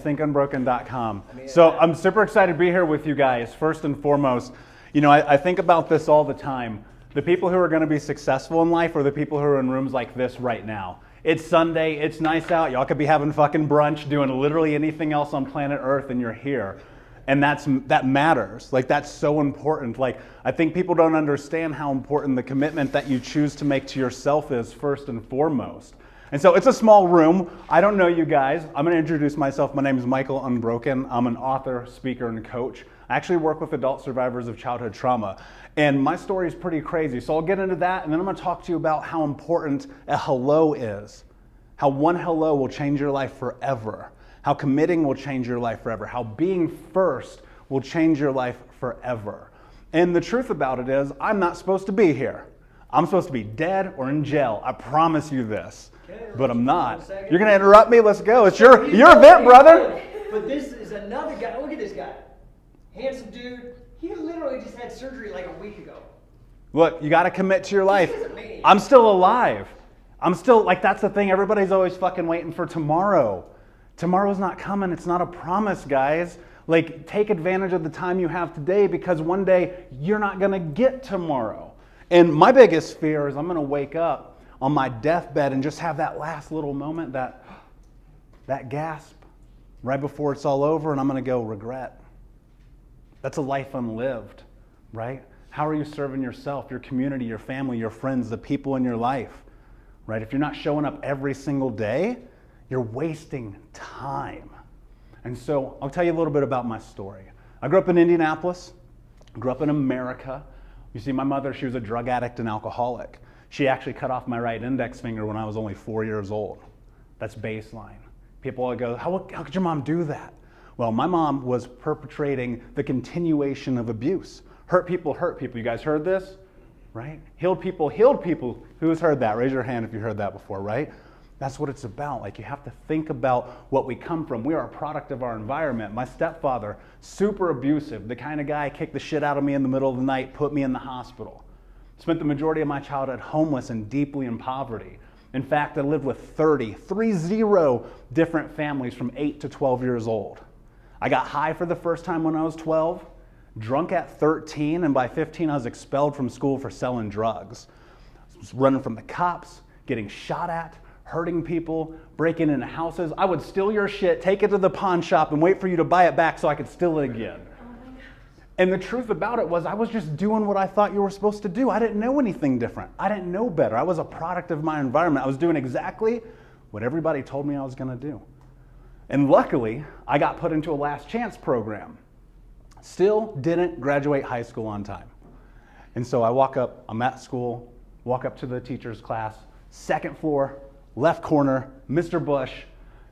thinkunbroken.com. So I'm super excited to be here with you guys. First and foremost, you know, I think about this all the time. The people who are going to be successful in life are the people who are in rooms like this right now. It's Sunday, it's nice out, y'all could be having fucking brunch, doing literally anything else on planet Earth, and you're here. And that matters. Like, that's so important. Like, I think people don't understand how important the commitment that you choose to make to yourself is first and foremost. And so it's a small room. I don't know you guys. I'm gonna introduce myself. My name is Michael Unbroken. I'm an author, speaker, and coach. I actually work with adult survivors of childhood trauma. And my story is pretty crazy. So I'll get into that, and then I'm gonna talk to you about how important a hello is. How one hello will change your life forever. How committing will change your life forever. How being first will change your life forever. And the truth about it is, I'm not supposed to be here. I'm supposed to be dead or in jail. I promise you this. Okay, but I'm not. You're going to interrupt me? Let's go. It's your event, brother. But this is another guy. Look at this guy. Handsome dude. He literally just had surgery like a week ago. Look, you got to commit to your life. I'm still alive. I'm still, like, that's the thing. Everybody's always fucking waiting for tomorrow. Tomorrow's not coming. It's not a promise, guys. Like, take advantage of the time you have today, because one day you're not going to get tomorrow. And my biggest fear is I'm going to wake up on my deathbed and just have that last little moment, that gasp right before it's all over, and I'm going to go, regret. That's a life unlived, right? How are you serving yourself, your community, your family, your friends, the people in your life, right? If you're not showing up every single day, you're wasting time. And so I'll tell you a little bit about my story. I grew up in Indianapolis, grew up in America. You see, my mother, she was a drug addict and alcoholic. She actually cut off my right index finger when I was only 4 years old. That's baseline. People will go, how could your mom do that? Well, my mom was perpetrating the continuation of abuse. Hurt people, hurt people. You guys heard this? Right? Healed people, healed people. Who's heard that? Raise your hand if you heard that before, right? That's what it's about. Like, you have to think about what we come from. We are a product of our environment. My stepfather, super abusive, the kind of guy kicked the shit out of me in the middle of the night, put me in the hospital. Spent the majority of my childhood homeless and deeply in poverty. In fact, I lived with 30 different families from 8 to 12 years old. I got high for the first time when I was 12, drunk at 13, and by 15 I was expelled from school for selling drugs. I was running from the cops, getting shot at, hurting people, breaking into houses. I would steal your shit, take it to the pawn shop, and wait for you to buy it back so I could steal it again. And the truth about it was, I was just doing what I thought you were supposed to do. I didn't know anything different. I didn't know better. I was a product of my environment. I was doing exactly what everybody told me I was going to do. And luckily, I got put into a last chance program. Still didn't graduate high school on time. And so I'm at school, walk up to the teacher's class, second floor, left corner, Mr. Bush,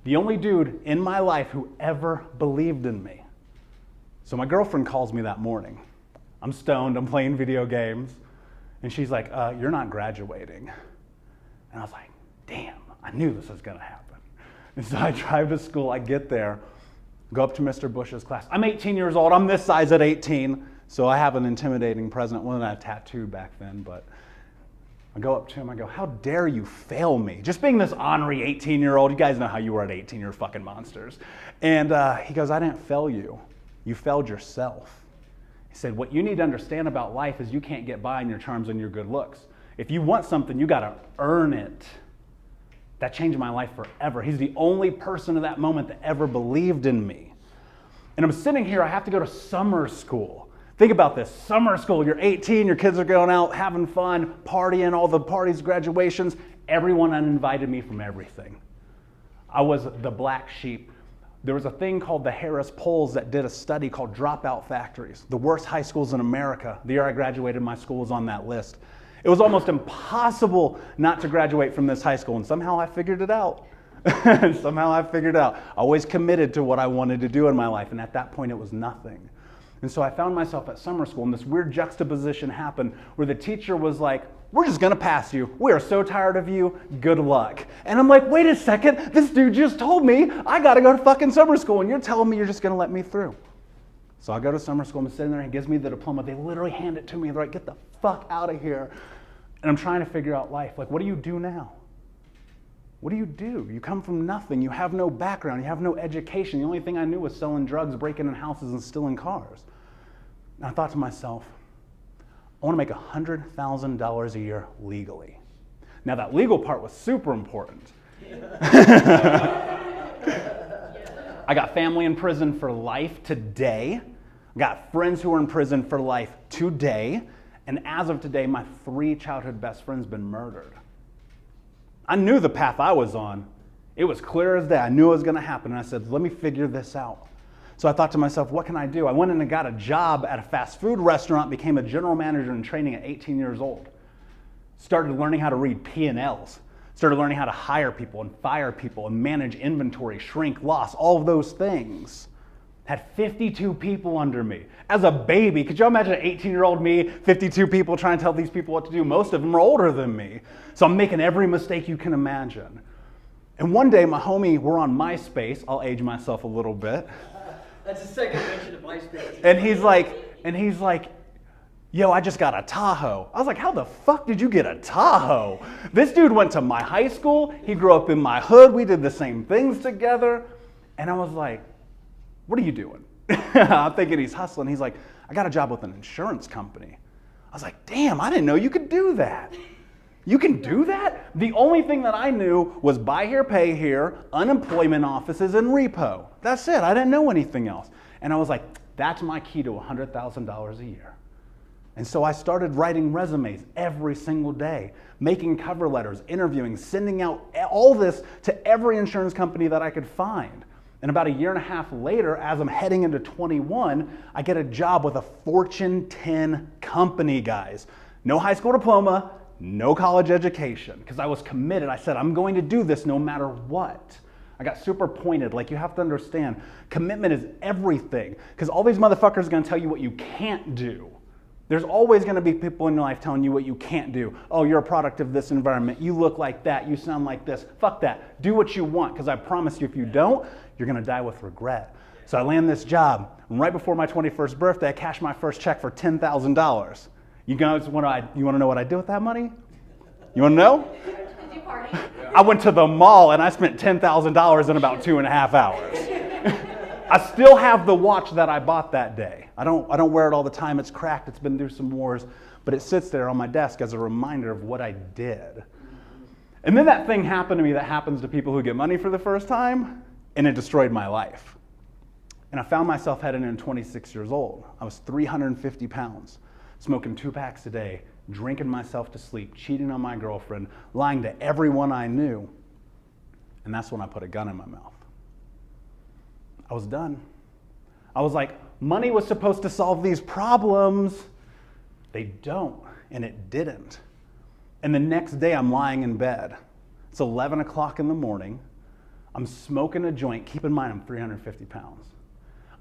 the only dude in my life who ever believed in me. So my girlfriend calls me that morning. I'm stoned, I'm playing video games, and she's like, you're not graduating. And I was like, damn, I knew this was gonna happen. And so I drive to school, I get there, go up to Mr. Bush's class. I'm 18 years old, I'm this size at 18, so I have an intimidating presence. Well, I had a tattoo back then, but I go up to him, I go, how dare you fail me? Just being this ornery 18-year-old, you guys know how you were at 18, you're fucking monsters. And he goes, I didn't fail you, you failed yourself. He said, what you need to understand about life is you can't get by on your charms and your good looks. If you want something, you gotta earn it. That changed my life forever. He's the only person at that moment that ever believed in me. And I'm sitting here, I have to go to summer school. Think about this, summer school, you're 18, your kids are going out, having fun, partying, all the parties, graduations. Everyone uninvited me from everything. I was the black sheep. There was a thing called the Harris polls that did a study called dropout factories, the worst high schools in America. The year I graduated, my school was on that list. It was almost impossible not to graduate from this high school, and somehow I figured it out. Somehow I figured it out. I always committed to what I wanted to do in my life, and at that point it was nothing. And so I found myself at summer school, and this weird juxtaposition happened where the teacher was like, we're just gonna pass you. We are so tired of you, good luck. And I'm like, wait a second, this dude just told me I gotta go to fucking summer school, and you're telling me you're just gonna let me through. So I go to summer school, I'm sitting there, and he gives me the diploma. They literally hand it to me, they're like, get the fuck out of here. And I'm trying to figure out life. Like, what do you do now? What do? You come from nothing. You have no background. You have no education. The only thing I knew was selling drugs, breaking in houses, and stealing cars. And I thought to myself, I want to make $100,000 a year legally. Now that legal part was super important. I got family in prison for life today. I got friends who are in prison for life today. And as of today, my 3 childhood best friends been murdered. I knew the path I was on. It was clear as day. I knew it was going to happen. And I said, let me figure this out. So I thought to myself, what can I do? I went in and got a job at a fast food restaurant, became a general manager in training at 18 years old. Started learning how to read P&Ls. Started learning how to hire people and fire people and manage inventory, shrink, loss, all of those things. Had 52 people under me. As a baby, could you imagine an 18-year-old me, 52 people trying to tell these people what to do? Most of them are older than me. So I'm making every mistake you can imagine. And one day, my homie, we're on MySpace. I'll age myself a little bit. That's the second mention of MySpace. And he's like, yo, I just got a Tahoe. I was like, how the fuck did you get a Tahoe? This dude went to my high school. He grew up in my hood. We did the same things together. And I was like, what are you doing? I'm thinking he's hustling. He's like, I got a job with an insurance company. I was like, damn, I didn't know you could do that. You can do that? The only thing that I knew was buy here, pay here, unemployment offices, and repo. That's it. I didn't know anything else. And I was like, that's my key to $100,000 a year. And so I started writing resumes every single day, making cover letters, interviewing, sending out all this to every insurance company that I could find. And about a year and a half later, as I'm heading into 21, I get a job with a Fortune 10 company, guys. No high school diploma, no college education, because I was committed. I said, I'm going to do this no matter what. I got super pointed. Like, you have to understand, commitment is everything, because all these motherfuckers are going to tell you what you can't do. There's always going to be people in your life telling you what you can't do. Oh, you're a product of this environment. You look like that. You sound like this. Fuck that. Do what you want, because I promise you, if you don't, you're going to die with regret. So I land this job, and right before my 21st birthday, I cash my first check for $10,000. You want to know what I did with that money? You want to know? Did you party? I went to the mall, and I spent $10,000 in about 2.5 hours. I still have the watch that I bought that day. I don't wear it all the time. It's cracked. It's been through some wars. But it sits there on my desk as a reminder of what I did. And then that thing happened to me that happens to people who get money for the first time, and it destroyed my life. And I found myself heading in 26 years old. I was 350 pounds, smoking 2 packs a day, drinking myself to sleep, cheating on my girlfriend, lying to everyone I knew. And that's when I put a gun in my mouth. I was done. I was like, money was supposed to solve these problems. They don't, and it didn't. And the next day I'm lying in bed. It's 11 o'clock in the morning. I'm smoking a joint. Keep in mind I'm 350 pounds.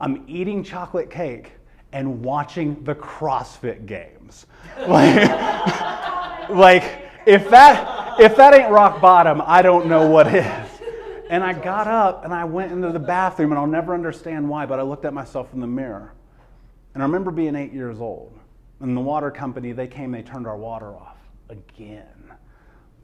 I'm eating chocolate cake and watching the CrossFit Games. Like if that ain't rock bottom, I don't know what is. And I got up and I went into the bathroom, and I'll never understand why, but I looked at myself in the mirror. And I remember being 8 years old. And the water company, they came, they turned our water off again.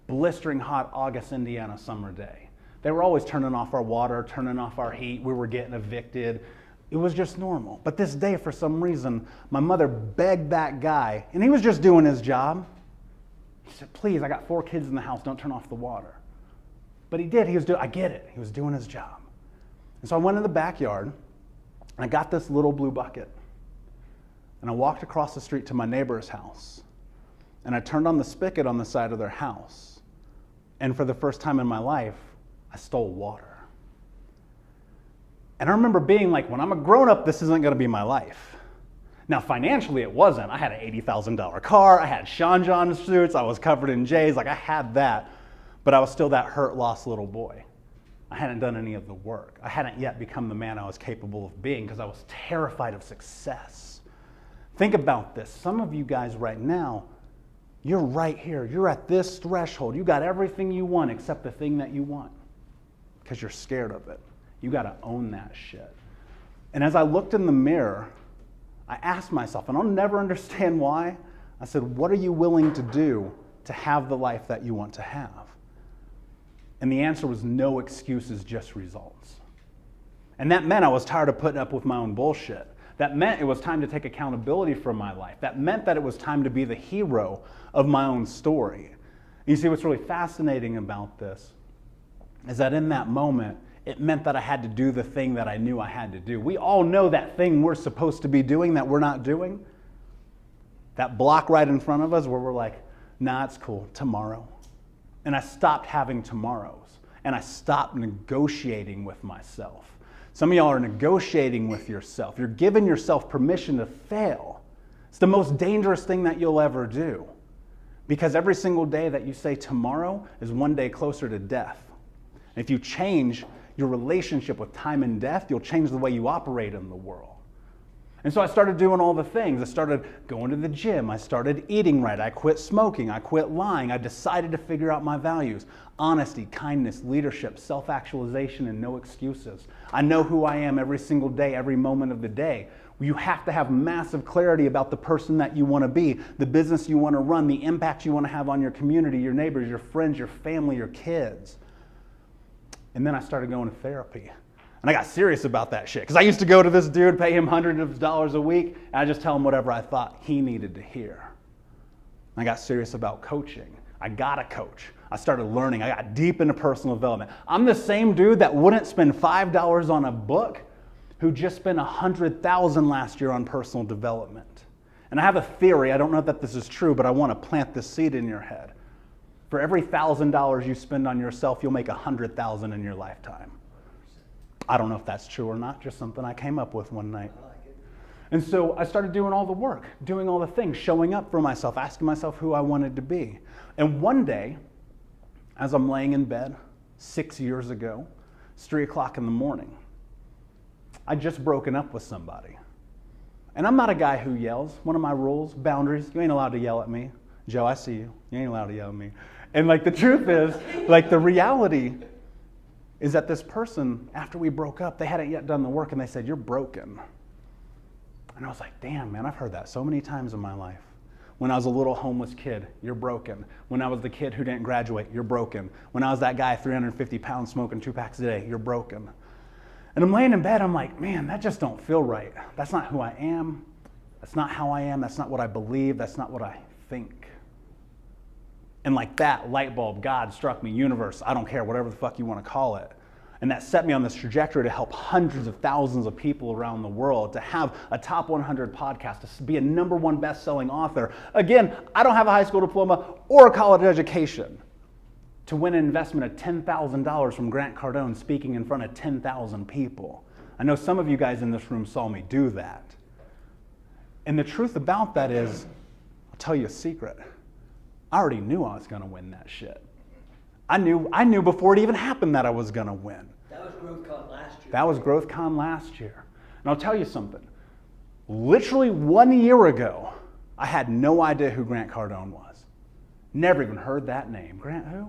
Blistering hot August, Indiana summer day. They were always turning off our water, turning off our heat. We were getting evicted. It was just normal. But this day, for some reason, my mother begged that guy, and he was just doing his job. He said, please, I got 4 kids in the house, don't turn off the water. But he did. I get it. He was doing his job. And so I went in the backyard, and I got this little blue bucket. And I walked across the street to my neighbor's house. And I turned on the spigot on the side of their house. And for the first time in my life, I stole water. And I remember being like, when I'm a grown-up, this isn't going to be my life. Now, financially, it wasn't. I had an $80,000 car. I had Sean John suits. I was covered in J's. Like, I had that. But I was still that hurt, lost little boy. I hadn't done any of the work. I hadn't yet become the man I was capable of being because I was terrified of success. Think about this. Some of you guys right now, you're right here. You're at this threshold. You got everything you want except the thing that you want because you're scared of it. You got to own that shit. And as I looked in the mirror, I asked myself, and I'll never understand why, I said, what are you willing to do to have the life that you want to have? And the answer was no excuses, just results. And that meant I was tired of putting up with my own bullshit. That meant it was time to take accountability for my life. That meant that it was time to be the hero of my own story. You see, what's really fascinating about this is that in that moment, it meant that I had to do the thing that I knew I had to do. We all know that thing we're supposed to be doing that we're not doing. That block right in front of us where we're like, nah, it's cool, tomorrow. And I stopped having tomorrows. And I stopped negotiating with myself. Some of y'all are negotiating with yourself. You're giving yourself permission to fail. It's the most dangerous thing that you'll ever do. Because every single day that you say tomorrow is one day closer to death. And if you change your relationship with time and death, you'll change the way you operate in the world. And so I started doing all the things. I started going to the gym. I started eating right. I quit smoking. I quit lying. I decided to figure out my values. Honesty, kindness, leadership, self-actualization, and no excuses. I know who I am every single day, every moment of the day. You have to have massive clarity about the person that you want to be, the business you want to run, the impact you want to have on your community, your neighbors, your friends, your family, your kids. And then I started going to therapy. And I got serious about that shit. Because I used to go to this dude, pay him hundreds of dollars a week, and I just tell him whatever I thought he needed to hear. I got serious about coaching. I got a coach. I started learning. I got deep into personal development. I'm the same dude that wouldn't spend $5 on a book who just spent $100,000 last year on personal development. And I have a theory. I don't know that this is true, but I want to plant this seed in your head. For every $1,000 you spend on yourself, you'll make $100,000 in your lifetime. I don't know if that's true or not, just something I came up with one night. And so I started doing all the work, doing all the things, showing up for myself, asking myself who I wanted to be. And one day, as I'm laying in bed 6 years ago, it's 3 o'clock in the morning, I'd just broken up with somebody. And I'm not a guy who yells. One of my rules, boundaries, you ain't allowed to yell at me. Joe, I see you. You ain't allowed to yell at me. And like the truth is, like the reality is that this person, after we broke up, they hadn't yet done the work and they said, you're broken. And I was like, damn, man, I've heard that so many times in my life. When I was a little homeless kid, you're broken. When I was the kid who didn't graduate, you're broken. When I was that guy, 350 pounds, smoking 2 packs a day, you're broken. And I'm laying in bed, I'm like, man, that just don't feel right. That's not who I am. That's not how I am. That's not what I believe. That's not what I think. And like that light bulb, God struck me, universe, I don't care, whatever the fuck you want to call it. And that set me on this trajectory to help hundreds of thousands of people around the world, to have a top 100 podcast, to be a #1 best-selling author. Again, I don't have a high school diploma or a college education. To win an investment of $10,000 from Cardone speaking in front of 10,000 people. I know some of you guys in this room saw me do that. And the truth about that is, I'll tell you a secret. I already knew I was going to win that shit. I knew before it even happened that I was going to win. That was GrowthCon last year. That was GrowthCon last year. And I'll tell you something. Literally 1 year ago, I had no idea who Grant Cardone was. Never even heard that name. Grant who?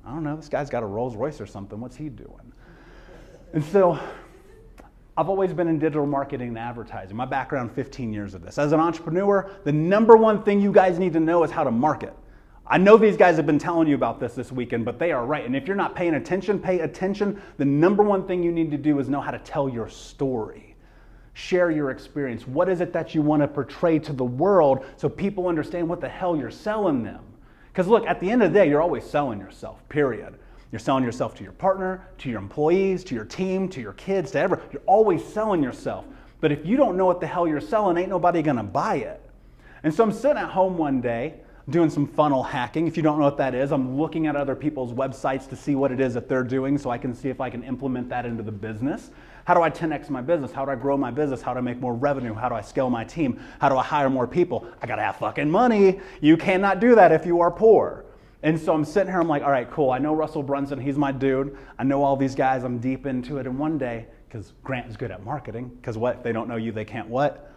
I don't know. This guy's got a Rolls Royce or something. What's he doing? And so I've always been in digital marketing and advertising. My background, 15 years of this. As an entrepreneur, the #1 thing you guys need to know is how to market. I know these guys have been telling you about this weekend, but they are right. And if you're not paying attention, pay attention. The #1 thing you need to do is know how to tell your story. Share your experience. What is it that you want to portray to the world so people understand what the hell you're selling them? Because look, at the end of the day, you're always selling yourself, period. You're selling yourself to your partner, to your employees, to your team, to your kids, to everyone. You're always selling yourself. But if you don't know what the hell you're selling, ain't nobody gonna buy it. And so I'm sitting at home one day, doing some funnel hacking. If you don't know what that is, I'm looking at other people's websites to see what it is that they're doing so I can see if I can implement that into the business. How do I 10x my business? How do I grow my business? How do I make more revenue? How do I scale my team? How do I hire more people? I gotta have fucking money. You cannot do that if you are poor. And so I'm sitting here, I'm like, all right, cool. I know Russell Brunson, he's my dude. I know all these guys, I'm deep into it. And one day, because Grant is good at marketing, because what? If they don't know you, they can't what?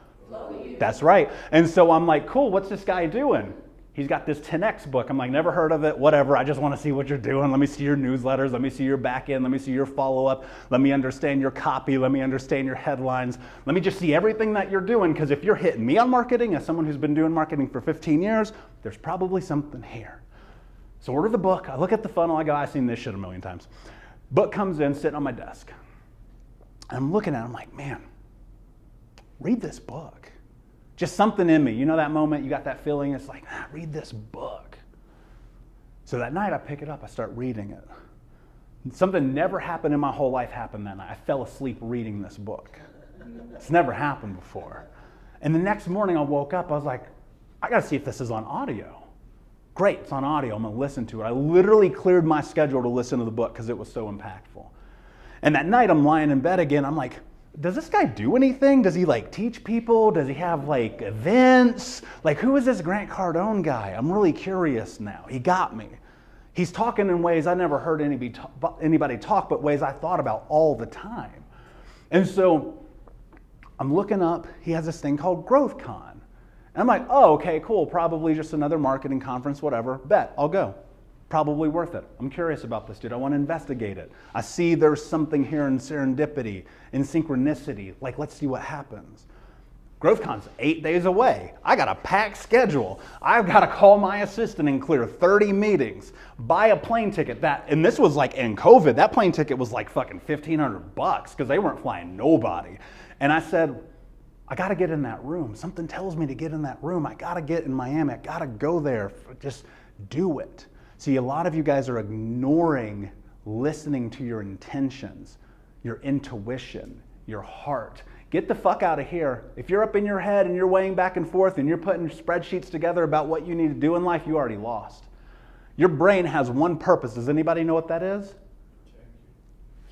That's right. And so I'm like, cool, what's this guy doing? He's got this 10X book. I'm like, never heard of it, whatever. I just want to see what you're doing. Let me see your newsletters. Let me see your back end. Let me see your follow-up. Let me understand your copy. Let me understand your headlines. Let me just see everything that you're doing, because if you're hitting me on marketing as someone who's been doing marketing for 15 years, there's probably something here. So order the book. I look at the funnel. I go, I've seen this shit a million times. Book comes in, sitting on my desk. I'm looking at it. I'm like, man, read this book. Just something in me. You know that moment, you got that feeling? It's like, read this book. So that night I pick it up. I start reading it. Something never happened in my whole life happened that night. I fell asleep reading this book. It's never happened before. And the next morning I woke up. I was like, I got to see if this is on audio. Great, it's on audio. I'm going to listen to it. I literally cleared my schedule to listen to the book because it was so impactful. And that night I'm lying in bed again. I'm like, does this guy do anything? Does he like teach people? Does he have like events? Like, who is this Grant Cardone guy? I'm really curious now. He got me. He's talking in ways I never heard anybody talk, but ways I thought about all the time. And so I'm looking up, he has this thing called GrowthCon. And I'm like, oh, okay, cool. Probably just another marketing conference, whatever. Bet, I'll go. Probably worth it. I'm curious about this, dude. I want to investigate it. I see there's something here in serendipity, in synchronicity. Like, let's see what happens. GrowthCon's 8 days away. I got a packed schedule. I've got to call my assistant and clear 30 meetings, buy a plane ticket. And this was like in COVID, that plane ticket was like fucking $1,500 because they weren't flying nobody. And I said, I got to get in that room. Something tells me to get in that room. I got to get in Miami. I got to go there. Just do it. See, a lot of you guys are ignoring listening to your intentions, your intuition, your heart. Get the fuck out of here. If you're up in your head and you're weighing back and forth and you're putting spreadsheets together about what you need to do in life, you already lost. Your brain has one purpose. Does anybody know what that is?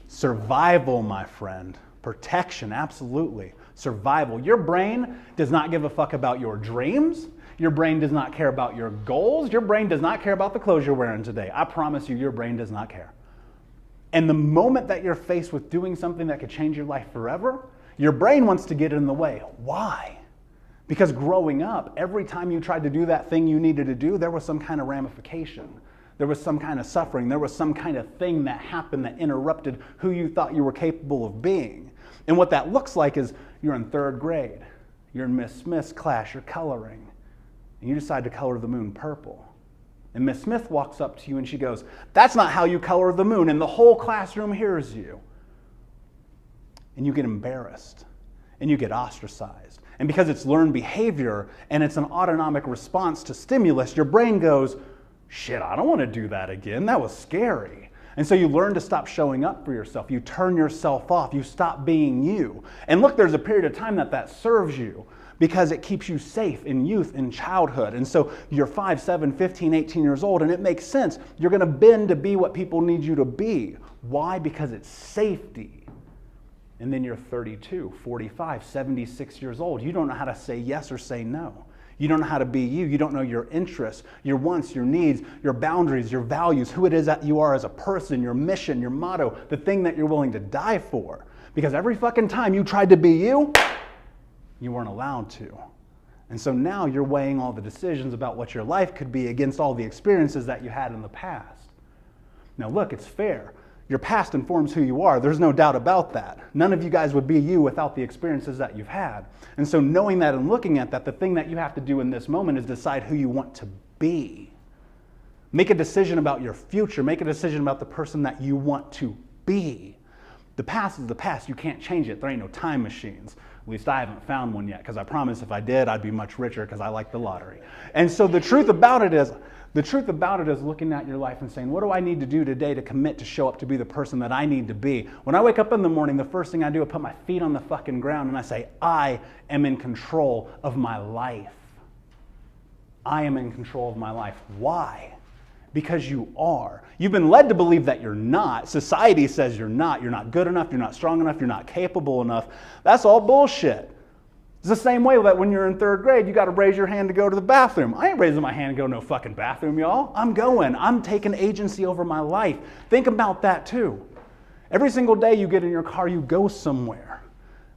Survival, my friend. Protection, absolutely. Survival. Your brain does not give a fuck about your dreams. Your brain does not care about your goals. Your brain does not care about the clothes you're wearing today. I promise you, your brain does not care. And the moment that you're faced with doing something that could change your life forever, your brain wants to get in the way. Why? Because growing up, every time you tried to do that thing you needed to do, there was some kind of ramification. There was some kind of suffering. There was some kind of thing that happened that interrupted who you thought you were capable of being. And what that looks like is you're in 3rd grade. You're in Miss Smith's class. You're coloring. And you decide to color the moon purple. And Miss Smith walks up to you and she goes, that's not how you color the moon. And the whole classroom hears you. And you get embarrassed. And you get ostracized. And because it's learned behavior and it's an autonomic response to stimulus, your brain goes, shit, I don't want to do that again. That was scary. And so you learn to stop showing up for yourself. You turn yourself off. You stop being you. And look, there's a period of time that serves you, because it keeps you safe in youth, in childhood. And so you're 5, 7, 15, 18 years old, and it makes sense. You're going to bend to be what people need you to be. Why? Because it's safety. And then you're 32, 45, 76 years old. You don't know how to say yes or say no. You don't know how to be you. You don't know your interests, your wants, your needs, your boundaries, your values, who it is that you are as a person, your mission, your motto, the thing that you're willing to die for. Because every fucking time you tried to be you, you weren't allowed to. And so now you're weighing all the decisions about what your life could be against all the experiences that you had in the past. Now look, it's fair. Your past informs who you are. There's no doubt about that. None of you guys would be you without the experiences that you've had. And so knowing that and looking at that, the thing that you have to do in this moment is decide who you want to be. Make a decision about your future. Make a decision about the person that you want to be. The past is the past. You can't change it. There ain't no time machines. At least I haven't found one yet, because I promise if I did, I'd be much richer because I like the lottery. And so the truth about it is looking at your life and saying, what do I need to do today to commit to show up to be the person that I need to be? When I wake up in the morning, the first thing I do is put my feet on the fucking ground and I say, I am in control of my life. I am in control of my life. Why? Because you are. You've been led to believe that you're not. Society says you're not. You're not good enough. You're not strong enough. You're not capable enough. That's all bullshit. It's the same way that when you're in 3rd grade, you got to raise your hand to go to the bathroom. I ain't raising my hand to go to no fucking bathroom, y'all. I'm going. I'm taking agency over my life. Think about that too. Every single day you get in your car, you go somewhere.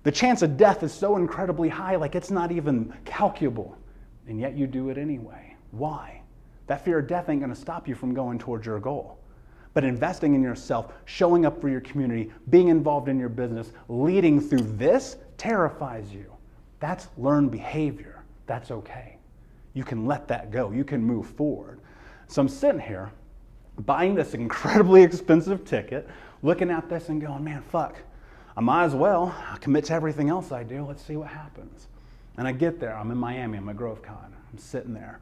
The chance of death is so incredibly high, like it's not even calculable. And yet you do it anyway. Why? That fear of death ain't going to stop you from going towards your goal. But investing in yourself, showing up for your community, being involved in your business, leading through this terrifies you. That's learned behavior. That's okay. You can let that go. You can move forward. So I'm sitting here buying this incredibly expensive ticket, looking at this and going, man, fuck, I might as well commit to everything else I do. Let's see what happens. And I get there. I'm in Miami. I'm at GrowthCon. I'm sitting there.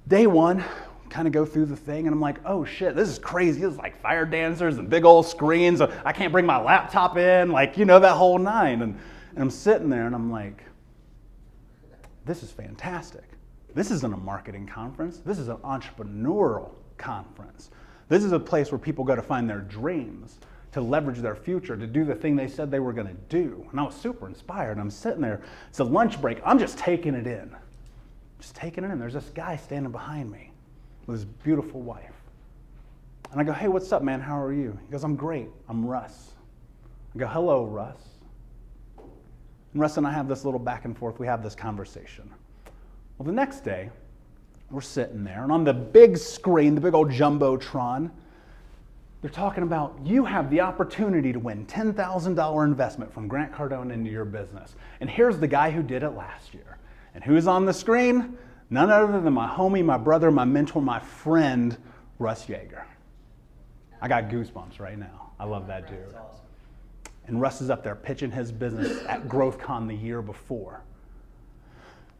Day one, kind of go through the thing, and I'm like, oh shit, this is crazy. This is like fire dancers and big old screens. I can't bring my laptop in, like, you know, that whole nine. And I'm sitting there, and I'm like, this is fantastic. This isn't a marketing conference. This is an entrepreneurial conference. This is a place where people go to find their dreams, to leverage their future, to do the thing they said they were going to do. And I was super inspired. I'm sitting there. It's a lunch break. I'm just taking it in. Just taking it in. There's this guy standing behind me with his beautiful wife. And I go, hey, what's up, man? How are you? He goes, I'm great. I'm Russ. I go, hello, Russ. And Russ and I have this little back and forth. We have this conversation. Well, the next day, we're sitting there, and on the big screen, the big old Jumbotron, they're talking about, you have the opportunity to win $10,000 investment from Grant Cardone into your business. And here's the guy who did it last year. And who's on the screen? None other than my homie, my brother, my mentor, my friend, Russ Yeager. I got goosebumps right now. I love that dude. That's awesome. And Russ is up there pitching his business at GrowthCon the year before.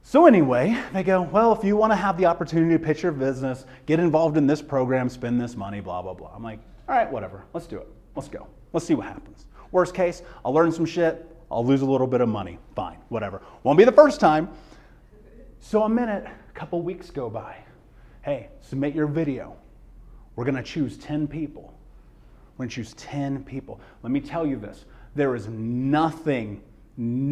So anyway, they go, well, if you want to have the opportunity to pitch your business, get involved in this program, spend this money, blah, blah, blah. I'm like, all right, whatever. Let's do it. Let's go. Let's see what happens. Worst case, I'll learn some shit. I'll lose a little bit of money. Fine, whatever. Won't be the first time. So a minute, a couple weeks go by. Hey, submit your video. We're going to choose 10 people. We're going to choose 10 people. Let me tell you this. There is nothing in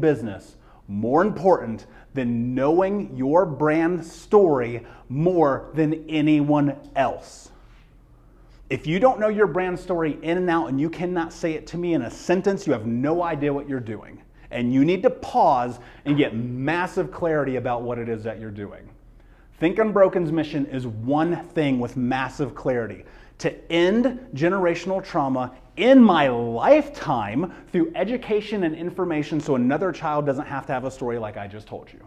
business more important than knowing your brand story more than anyone else. If you don't know your brand story in and out and you cannot say it to me in a sentence, you have no idea what you're doing. And you need to pause and get massive clarity about what it is that you're doing. Think Unbroken's mission is one thing with massive clarity: to end generational trauma in my lifetime through education and information so another child doesn't have to have a story like I just told you.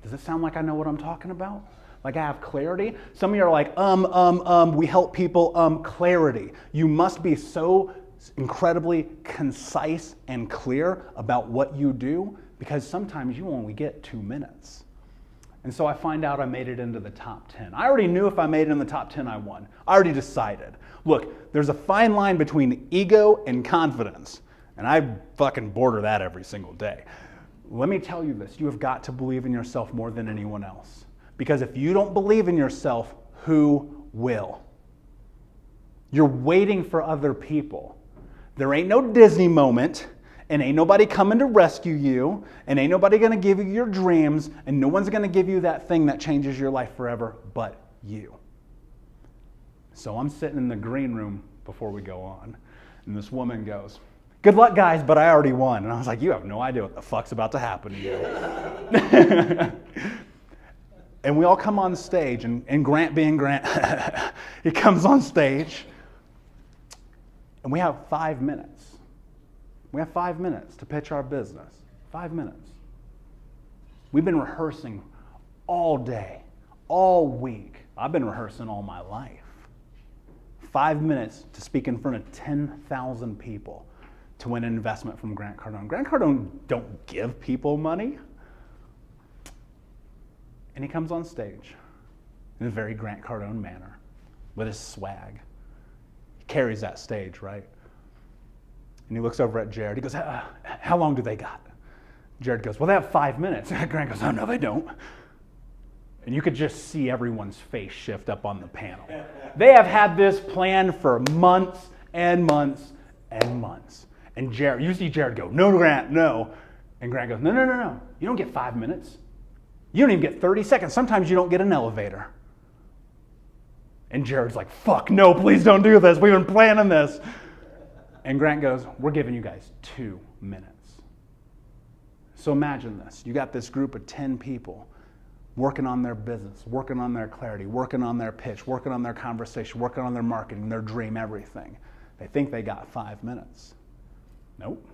Does it sound like I know what I'm talking about? Like I have clarity? Some of you are like, we help people, clarity. You must be so incredibly concise and clear about what you do, because sometimes you only get 2 minutes. And so I find out I made it into the top 10. I already knew if I made it in the top 10, I won. I already decided. Look, there's a fine line between ego and confidence, and I fucking border that every single day. Let me tell you this, you have got to believe in yourself more than anyone else. Because if you don't believe in yourself, who will? You're waiting for other people. There ain't no Disney moment, and ain't nobody coming to rescue you, and ain't nobody gonna give you your dreams, and no one's gonna give you that thing that changes your life forever but you. So I'm sitting in the green room before we go on, and this woman goes, good luck guys, but I already won. And I was like, you have no idea what the fuck's about to happen to you. And we all come on stage, and Grant being Grant, he comes on stage, and we have 5 minutes. We have 5 minutes to pitch our business. 5 minutes. We've been rehearsing all day, all week. I've been rehearsing all my life. 5 minutes to speak in front of 10,000 people to win an investment from Grant Cardone. Grant Cardone don't give people money. And he comes on stage in a very Grant Cardone manner with his swag. He carries that stage, right? And he looks over at Jared. He goes, how long do they got? Jared goes, well, they have 5 minutes. Grant goes, oh, no, they don't. And you could just see everyone's face shift up on the panel. They have had this plan for months and months and months. And Jared, you see Jared go, no, Grant, no. And Grant goes, no. You don't get 5 minutes. You don't even get 30 seconds. Sometimes you don't get an elevator. And Jared's like, fuck, no, please don't do this. We've been planning this. And Grant goes, we're giving you guys 2 minutes. So imagine this. You got this group of 10 people working on their business, working on their clarity, working on their pitch, working on their conversation, working on their marketing, their dream, everything. They think they got 5 minutes. Nope,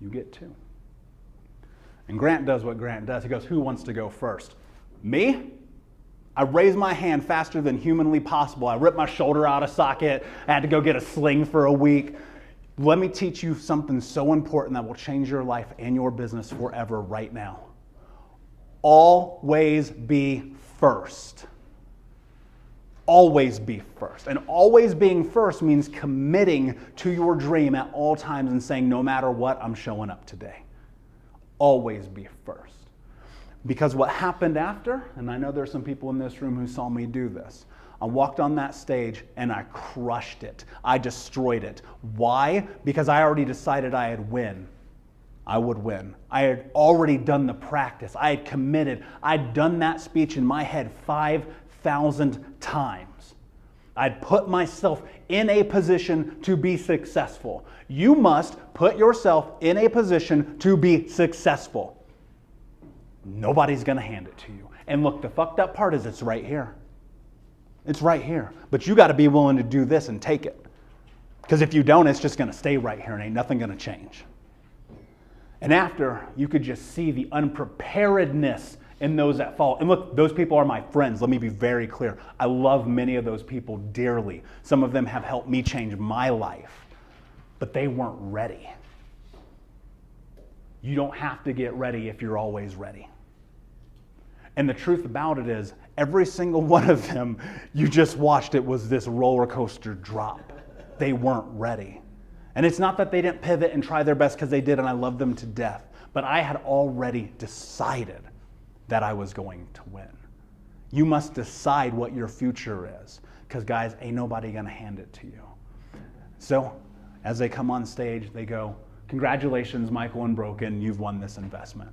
you get 2. And Grant does what Grant does. He goes, who wants to go first? Me? I raised my hand faster than humanly possible. I ripped my shoulder out of socket. I had to go get a sling for a week. Let me teach you something so important that will change your life and your business forever right now. Always be first. Always be first. And always being first means committing to your dream at all times and saying, no matter what, I'm showing up today. Always be first. Because what happened after, and I know there's some people in this room who saw me do this, I walked on that stage and I crushed it. I destroyed it. Why? Because I already decided I would win. I would win. I had already done the practice. I had committed. I'd done that speech in my head 5,000 times. I'd put myself in a position to be successful. You must put yourself in a position to be successful. Nobody's going to hand it to you. And look, the fucked up part is it's right here. It's right here. But you got to be willing to do this and take it. Because if you don't, it's just going to stay right here and ain't nothing going to change. And after, you could just see the unpreparedness in those that fall. And look, those people are my friends. Let me be very clear. I love many of those people dearly. Some of them have helped me change my life. But they weren't ready. You don't have to get ready if you're always ready. And the truth about it is, every single one of them you just watched, it was this roller coaster drop. They weren't ready. And it's not that they didn't pivot and try their best, because they did, and I love them to death. But I had already decided that I was going to win. You must decide what your future is, because guys, ain't nobody gonna hand it to you. So as they come on stage, they go, congratulations, Michael Unbroken, you've won this investment.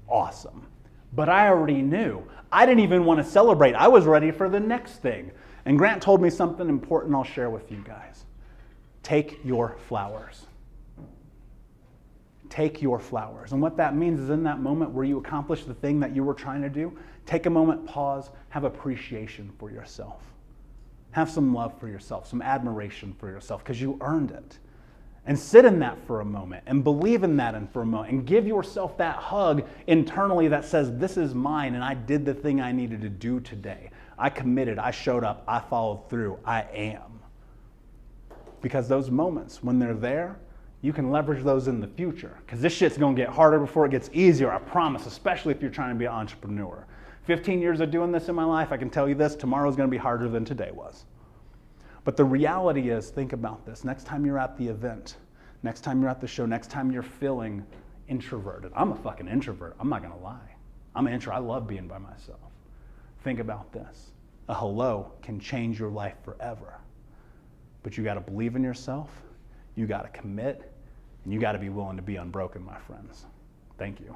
Awesome. But I already knew. I didn't even want to celebrate. I was ready for the next thing. And Grant told me something important I'll share with you guys. Take your flowers. Take your flowers. And what that means is, in that moment where you accomplish the thing that you were trying to do, take a moment, pause, have appreciation for yourself. Have some love for yourself, some admiration for yourself, because you earned it. And sit in that for a moment and believe in that for a moment and give yourself that hug internally that says, this is mine and I did the thing I needed to do today. I committed, I showed up, I followed through, I am. Because those moments, when they're there, you can leverage those in the future. Because this shit's gonna get harder before it gets easier, I promise, especially if you're trying to be an entrepreneur. 15 years of doing this in my life, I can tell you this, tomorrow's gonna be harder than today was. But the reality is, think about this. Next time you're at the event, next time you're at the show, next time you're feeling introverted. I'm a fucking introvert. I'm not going to lie. I'm an introvert. I love being by myself. Think about this. A hello can change your life forever. But you got to believe in yourself, you got to commit, and you got to be willing to be unbroken, my friends. Thank you.